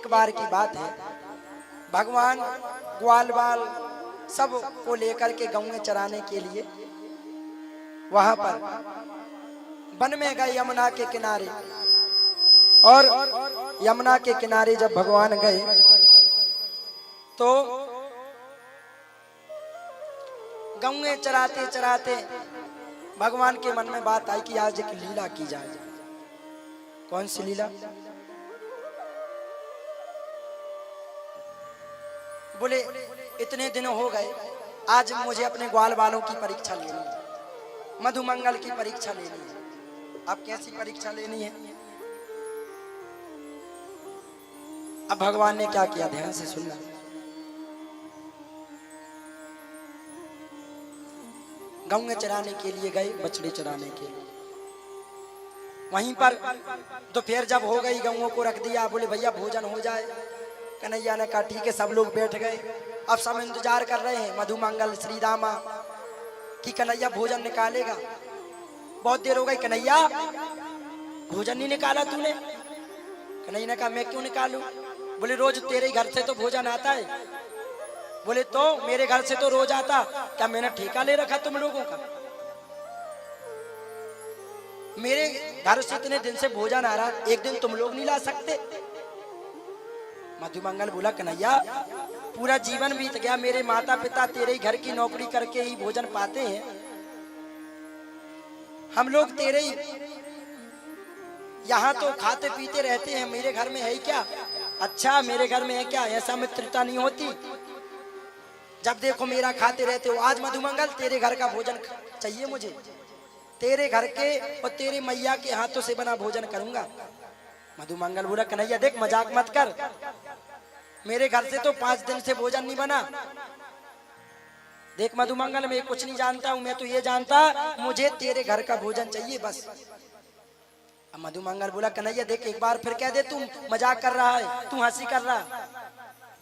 एक बार की बात है, भगवान ग्वाल बाल सब को लेकर के गौएं चराने के लिए वहां पर वन में गए यमुना के किनारे। और यमुना के किनारे जब भगवान गए तो गौएं चराते चराते भगवान के मन में बात आई कि आज एक लीला की जाए। कौन सी लीला? बोले इतने दिन हो गए, आज मुझे अपने ग्वाल बालों की परीक्षा लेनी है, मधुमंगल की परीक्षा लेनी है। अब कैसी परीक्षा लेनी है? अब भगवान ने क्या किया, ध्यान से सुनना। गौएं चराने के लिए गए, बछड़े चराने के लिए। वहीं पर दोपहर जब हो गई, गौओं को रख दिया। बोले भैया भोजन हो जाए। कन्हैया ने कहा ठीक है। सब लोग बैठ गए। अब सब इंतजार कर रहे हैं मधुमंगल श्री दामा कि कन्हैया भोजन निकालेगा। बहुत देर हो गई, कन्हैया भोजन नहीं निकाला तूने। कन्हैया ने कहा मैं क्यों निकालूं? बोले रोज तेरे घर से तो भोजन आता है। बोले तो मेरे घर से तो रोज आता, क्या मैंने ठेका ले रखा तुम लोगों का? मेरे घर से इतने दिन से भोजन आ रहा, एक दिन तुम लोग नहीं ला सकते? मधुमंगल बोला कन्हैया पूरा जीवन बीत गया, मेरे माता पिता तेरे ही घर की नौकरी करके ही भोजन पाते हैं, हम लोग तेरे ही यहाँ तो खाते पीते रहते हैं, मेरे घर में है ही क्या? अच्छा मेरे घर में है क्या? ऐसा मित्रता नहीं होती, जब देखो मेरा खाते रहते हो। आज मधुमंगल तेरे घर का भोजन चाहिए मुझे, तेरे घर के और तेरे मैया के हाथों से बना भोजन करूंगा। मधुमंगल बोला कन्हैया देख मजाक मत कर, मेरे घर से तो 5 दिन से भोजन नहीं बना। देख मधुमंगल मैं कुछ नहीं जानता हूं, मैं तो ये जानता मुझे तेरे घर का भोजन चाहिए बस। अब मधुमंगल बोला कन्हैया देख एक बार फिर कह दे, तू मजाक कर रहा है, तू हंसी कर रहा।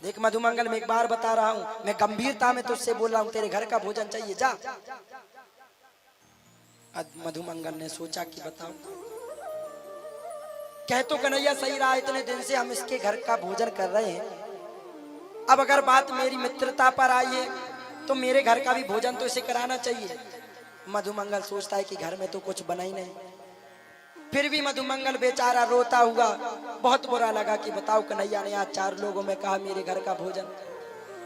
देख मधुमंगल मैं एक बार बता रहा हूं, मैं गंभीरता में तुझसे बोल रहा हूं, तेरे घर का भोजन चाहिए, जा। मधुमंगल ने सोचा कि बताओ, कह तो कन्हैया सही रहा, इतने दिन से हम इसके घर का भोजन कर रहे हैं, अब अगर बात मेरी मित्रता पर आई है तो मेरे घर का भी भोजन तो इसे कराना चाहिए। मधुमंगल सोचता है कि घर में तो कुछ बना ही नहीं। फिर भी मधुमंगल बेचारा रोता हुआ, बहुत बुरा लगा कि बताओ कन्हैया ने आज 4 लोगों में कहा मेरे घर का भोजन,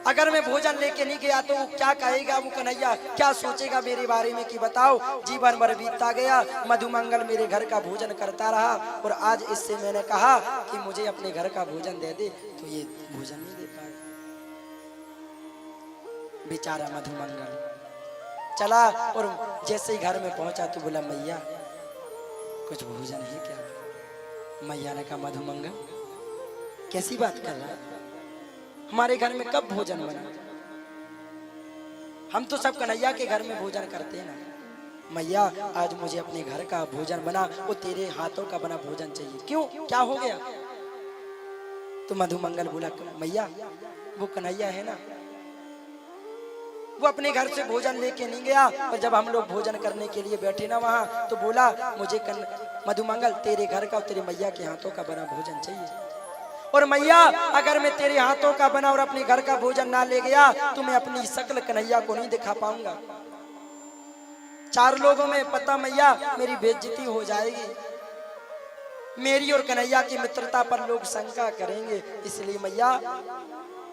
अगर मैं भोजन लेके नहीं गया तो वो क्या कहेगा, वो कन्हैया क्या सोचेगा मेरे बारे में कि बताओ जीवन भर बीतता गया, मधुमंगल मेरे घर का भोजन करता रहा और आज इससे मैंने कहा कि मुझे अपने घर का भोजन दे दे तो ये भोजन नहीं दे पाए। बेचारा मधुमंगल चला और जैसे ही घर में पहुंचा तो बोला मैया कुछ भोजन है क्या? मैया ने कहा मधुमंगल कैसी बात कर रहा है, हमारे घर में कब भोजन बना? हम तो सब कन्हैया के घर में भोजन करते हैं ना। मैया आज मुझे अपने घर का भोजन बना, वो तेरे हाथों का बना भोजन चाहिए। क्यों, क्या हो गया? तो मधुमंगल बोला मैया वो कन्हैया है ना, वो अपने घर से भोजन लेके नहीं गया और जब हम लोग भोजन करने के लिए बैठे ना वहां तो बोला मुझे मधुमंगल तेरे घर का और तेरे मैया के हाथों का बना भोजन चाहिए। और मैया अगर मैं तेरे हाथों का बना और अपने घर का भोजन ना ले गया तो मैं अपनी शक्ल कन्हैया को नहीं दिखा पाऊंगा, 4 लोगों में पता मैया मेरी बेइज्जती हो जाएगी, मेरी और कन्हैया की मित्रता पर लोग शंका करेंगे, इसलिए मैया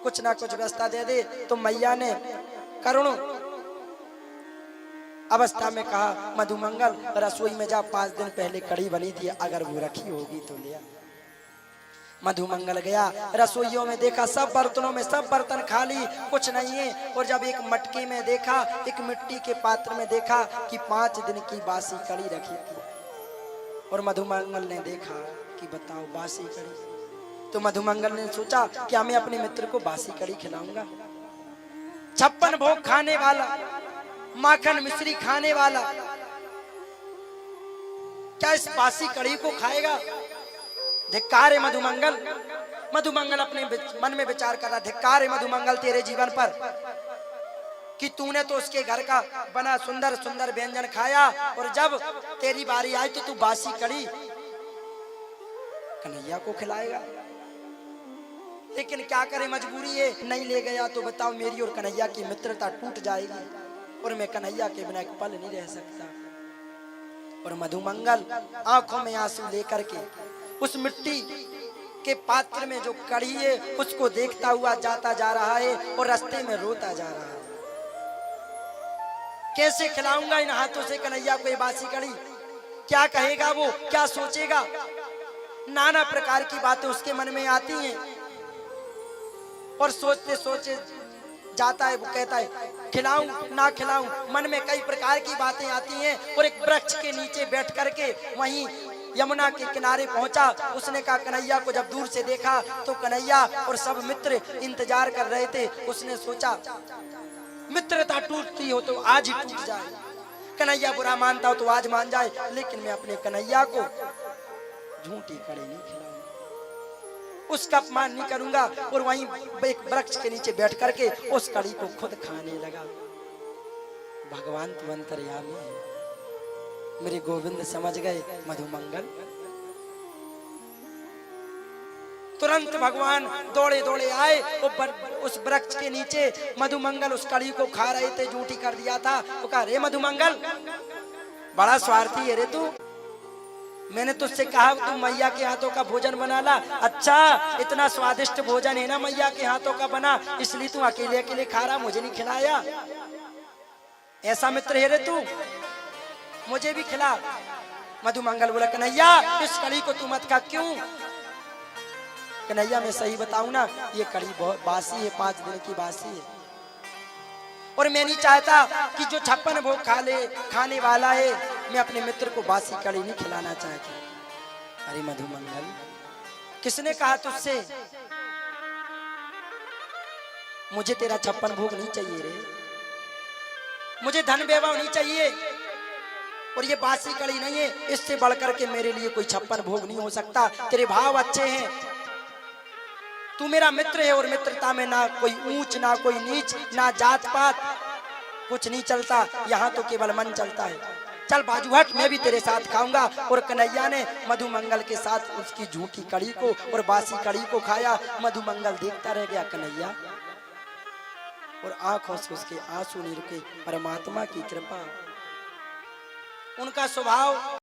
कुछ ना कुछ व्यवस्था दे दे। तो मैया ने करुण अवस्था में कहा मधुमंगल रसोई में जा, 5 दिन पहले कढ़ी बनी थी, अगर वो रखी होगी तो ले आ। मधुमंगल गया, रसोइयों में देखा सब बर्तनों में सब बर्तन खाली, कुछ नहीं है। और जब एक मटके में देखा, एक मिट्टी के पात्र में देखा कि 5 दिन की बासी कढ़ी रखी थी। और मधुमंगल ने देखा कि बताओ बासी कढ़ी, तो मधुमंगल ने सोचा क्या मैं अपने मित्र को बासी कढ़ी खिलाऊंगा? 56 भोग खाने वाला, माखन मिश्री खाने वाला, क्या इस बासी कढ़ी को खाएगा? धिक्कार है मधुमंगल। मधुमंगल अपने मन में विचार कर रहा, धिक्कार है मधुमंगल तेरे जीवन पर कि तूने तो उसके घर का बना सुंदर सुंदर व्यंजन खाया और जब तेरी बारी आई तो तू बासी कढ़ी कन्हैया को खिलाएगा। लेकिन क्या करे, मजबूरी है, नहीं ले गया तो बताओ मेरी और कन्हैया की मित्रता टूट जाएगी और मैं कन्हैया के बिना एक पल नहीं रह सकता। और मधुमंगल आंखों में आंसू लेकर के उस मिट्टी के पात्र में जो कड़ी है उसको देखता हुआ जाता जा रहा है और रास्ते में रोता जा रहा है। कैसे खिलाऊंगा इन हाथों से कन्हैया को ये बासी कड़ी, क्या कहेगा वो, क्या सोचेगा, नाना प्रकार की बातें उसके मन में आती हैं। और सोचते सोचते जाता है, वो कहता है खिलाऊं ना खिलाऊं, मन में कई प्रकार की बातें आती हैं। और एक वृक्ष के नीचे बैठ करके वहीं यमुना के किनारे पहुंचा। उसने कहा, कन्हैया को जब दूर से देखा तो कन्हैया और सब मित्र इंतजार कर रहे थे। उसने सोचा मित्रता टूटती हो तो आज ही टूट जाए, कन्हैया बुरा मानता हो तो आज मान जाए, लेकिन मैं अपने कन्हैया को झूठी कड़ी नहीं खिलाऊंगा, उसका अपमान नहीं करूंगा। और वहीं एक वृक्ष के नीचे बैठ करके उस कड़ी को खुद खाने लगा। भगवान तो अंतर्यामी है, मेरे गोविंद समझ गए मधुमंगल। तुरंत भगवान दौड़े दौड़े आए, उस वृक्ष के नीचे मधुमंगल उस कड़ी को खा रहे थे, झूठी कर दिया था। वो कहा, रे मधुमंगल बड़ा स्वार्थी है रे तू, मैंने तुझसे कहा तू मैया के हाथों का भोजन बना ला। अच्छा, इतना स्वादिष्ट भोजन है ना मैया के हाथों का बना, इसलिए तू अकेले अकेले खा रहा, मुझे नहीं खिलाया। ऐसा मित्र है रे तू, मुझे भी खिला। मधुमंगल बोला, कन्हैया इस कड़ी को तू मत खा। क्यों? कन्हैया मैं सही बताऊं ना, ये कड़ी बहुत बासी है, 5 दिन की बासी है, और मैं नहीं चाहता कि जो 56 भोग खाने वाला है, मैं अपने मित्र को बासी कड़ी नहीं खिलाना चाहता। अरे मधुमंगल, किसने कहा तुझसे? मुझे तेरा 56 भोग नहीं चाहिए रे, मुझे धन वैभव नहीं चाहिए, और ये बासी कड़ी नहीं है, इससे बढ़कर के मेरे लिए कोई 56 भोग नहीं हो सकता। तेरे भाव अच्छे हैं, तू मेरा मित्र है, और मित्रता में ना कोई ऊंच ना कोई नीच, ना जात पात, कुछ नहीं चलता, यहाँ तो केवल मन चलता है। चल बाजू हट, मैं भी तेरे साथ खाऊंगा। और कन्हैया ने मधुमंगल के साथ उसकी झूठी कड़ी को और बासी कड़ी को खाया। मधुमंगल देखता रह गया कन्हैया, और आंखों से उसके आंसू नहीं रुके। परमात्मा की कृपा, उनका स्वभाव